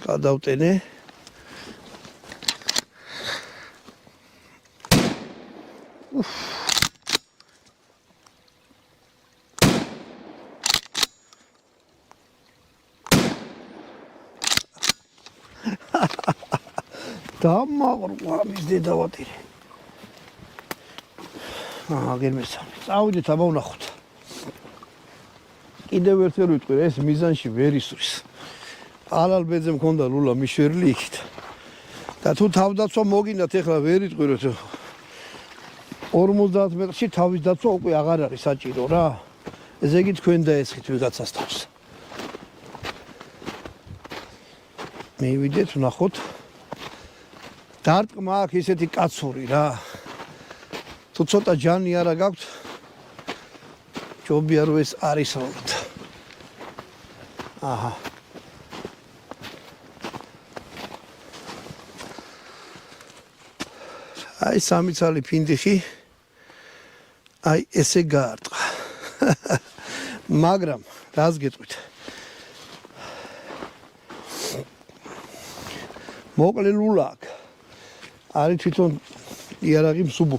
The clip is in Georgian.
გადავტენე. დამაყრყვა მის დედავატირე. გერმესამი. წავიდეთ აბა ვნახოთ. კიდევ ერთხელ ვიტყვი, ეს მიზანში ვერ ისვრის. ალალბეძე მქონდა ლულა მიშვერილი იქით. და თუ თავდაცვა მოგინდათ ეხლა ვერ იტყვიროთ. 50 მეტრში თავის დაცვა უკვე აღარ არის საჭირო რა. ესე იგი თქვენ დაესხით ვიღაცას თავს. მივიდეთ, ვნახოთ. დარტყმა აქვს ისეთი კაცური რა. თუ ცოტა ჯანი არა გაქვთ, ჯობია რომ ეს არის ალბათ. აჰა. აი სამი ცალი ფინდიხი. აი ესე გაარტყა. მაგრამ რას გეტყვით? მოკლე ლულა აქვს. არის თვითონ იარაღი მსუბუქი.